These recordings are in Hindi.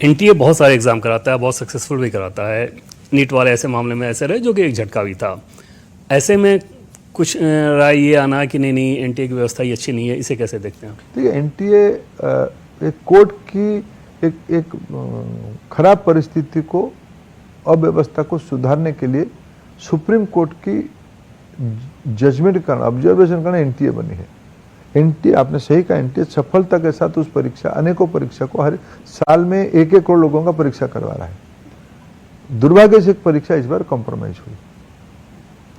एनटीए बहुत सारे एग्ज़ाम कराता है, बहुत सक्सेसफुल भी कराता है। नीट वाले ऐसे मामले में ऐसे रहे जो कि एक झटका भी था। ऐसे में कुछ राय ये आना कि नहीं एनटीए की व्यवस्था ही अच्छी नहीं है, इसे कैसे देखते हैं? देखिए, एनटीए एक कोर्ट की एक खराब परिस्थिति को, अव्यवस्था को सुधारने के लिए सुप्रीम कोर्ट की जजमेंट करना, ऑब्जर्वेशन करना एनटीए बनी है। एनटीए, आपने सही कहा, एनटीए सफलता के साथ उस परीक्षा, अनेकों परीक्षा को हर साल में 1-1 करोड़ लोगों का परीक्षा करवा रहा है। दुर्भाग्य से एक परीक्षा इस बार कॉम्प्रोमाइज हुई,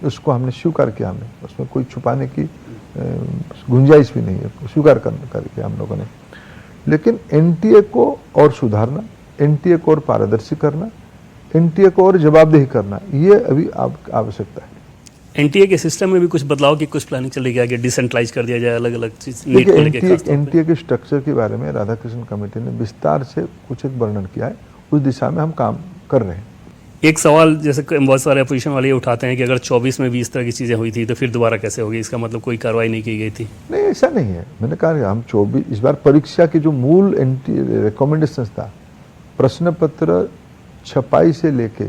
उसको हमने स्वीकार किया। हमने उसमें कोई छुपाने की गुंजाइश भी नहीं है, स्वीकार करके हम लोगों ने। लेकिन एनटीए को और सुधारना, एनटीए को और पारदर्शी करना, एनटीए को और जवाबदेही करना, ये अभी आवश्यकता है। एनटीए के सिस्टम में भी कुछ बदलाव की कुछ प्लानिंग चली गई, डिसेंट्रलाइज कर दिया जाए, अलग अलग चीज। एनटीए के स्ट्रक्चर के बारे में राधाकृष्ण कमेटी ने विस्तार से कुछ एक वर्णन किया है, उस दिशा में हम काम कर रहे हैं। एक सवाल जैसे बहुत सारे अपोजिशन वाले उठाते हैं कि अगर 24 में भी इस तरह की चीज़ें हुई थी तो फिर दोबारा कैसे होगी? इसका मतलब कोई कार्रवाई नहीं की गई थी? नहीं, ऐसा नहीं है। मैंने कहा हम 24 इस बार परीक्षा की जो मूल रिकमेंडेशन था, प्रश्न पत्र छपाई से लेके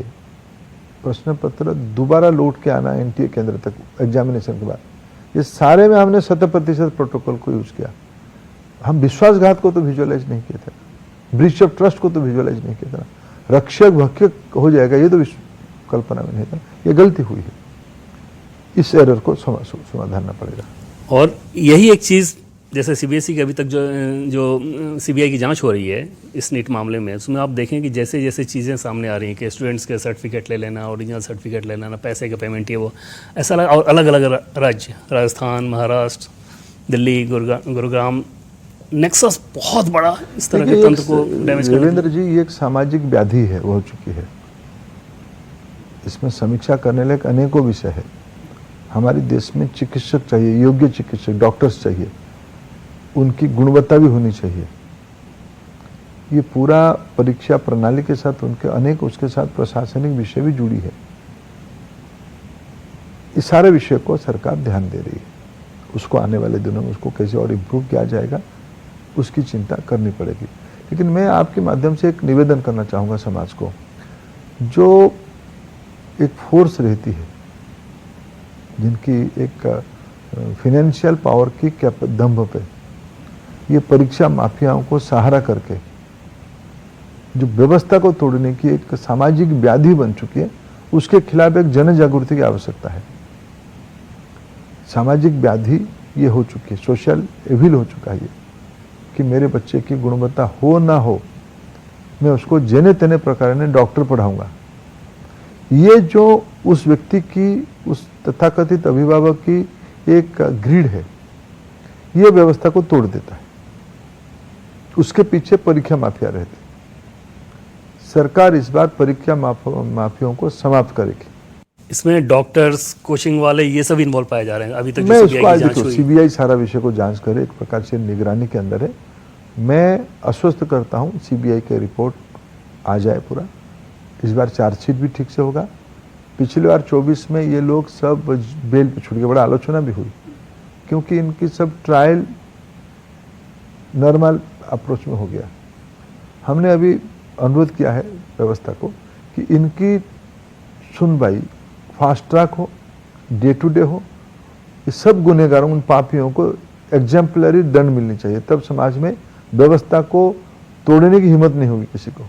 प्रश्न पत्र दोबारा लौट के आना एनटीए केंद्र तक एग्जामिनेशन के बाद, ये सारे में हमने 100% प्रोटोकॉल को यूज किया। हम विश्वासघात को तो विजुअलाइज नहीं किया था, ब्रीच ऑफ ट्रस्ट को तो विजुअलाइज नहीं किया था, रक्षक भक्षक हो जाएगा ये तो कल्पना में नहीं था। ये गलती हुई है, इस एरर को समाधान पड़ेगा। और यही एक चीज़ जैसे सीबीएसई की अभी तक जो सीबीआई की जांच हो रही है इस नीट मामले में, उसमें आप देखें कि जैसे जैसे चीज़ें सामने आ रही हैं कि स्टूडेंट्स के सर्टिफिकेट ले लेना, ओरिजिनल सर्टिफिकेट ले लेना, पैसे का पेमेंट ये वो, ऐसा लगा। और अलग अलग राज्य, राजस्थान, महाराष्ट्र, दिल्ली, गुरुग्राम, नेक्सस बहुत बड़ा इस तरह के तंत्र को डैमेज कर। देवेंद्र जी, ये एक सामाजिक व्याधि है, वो हो चुकी है। इसमें समीक्षा करने लायक अनेकों विषय है। हमारे देश में चिकित्सक चाहिए, योग्य चिकित्सक, डॉक्टर्स चाहिए, उनकी गुणवत्ता भी होनी चाहिए। ये पूरा परीक्षा प्रणाली के साथ उनके अनेक, उसके साथ प्रशासनिक विषय भी जुड़ी है। इस सारे विषय को सरकार ध्यान दे रही है। उसको आने वाले दिनों में उसको कैसे और इम्प्रूव किया जाएगा, उसकी चिंता करनी पड़ेगी। लेकिन मैं आपके माध्यम से एक निवेदन करना चाहूँगा समाज को, जो एक फोर्स रहती है, जिनकी एक फाइनेंशियल पावर की दंभ पे ये परीक्षा माफियाओं को सहारा करके जो व्यवस्था को तोड़ने की एक सामाजिक व्याधि बन चुकी है, उसके खिलाफ एक जन जागृति की आवश्यकता है। सामाजिक व्याधि ये हो चुकी है, सोशल एविल हो चुका है ये, कि मेरे बच्चे की गुणवत्ता हो ना हो, मैं उसको जेने तेने प्रकार ने डॉक्टर पढ़ाऊंगा। ये जो उस व्यक्ति की, उस तथाकथित अभिभावक की एक ग्रीड है, ये व्यवस्था को तोड़ देता है। उसके पीछे परीक्षा माफिया रहते। सरकार इस बार परीक्षा माफियाओं को समाप्त करेगी। इसमें डॉक्टर्स, कोचिंग वाले, ये सब इन्वॉल्व पाए जा रहे हैं अभी तक। मैं उसको आज देखो, सीबीआई सारा विषय को जांच करे, एक प्रकार से निगरानी के अंदर है। मैं आश्वस्त करता हूं सीबीआई की रिपोर्ट आ जाए पूरा। इस बार चार्जशीट भी ठीक से होगा। पिछली बार 24 में ये लोग सब बेल पे छूट गए, बड़ा आलोचना भी हुई, क्योंकि इनकी सब ट्रायल नॉर्मल अप्रोच में हो गया। हमने अभी अनुरोध किया है व्यवस्था को कि इनकी सुनवाई फास्ट ट्रैक हो, डे टू डे हो। ये सब गुनहगारों, उन पापियों को एग्जाम्पलरी दंड मिलनी चाहिए, तब समाज में व्यवस्था को तोड़ने की हिम्मत नहीं होगी किसी को।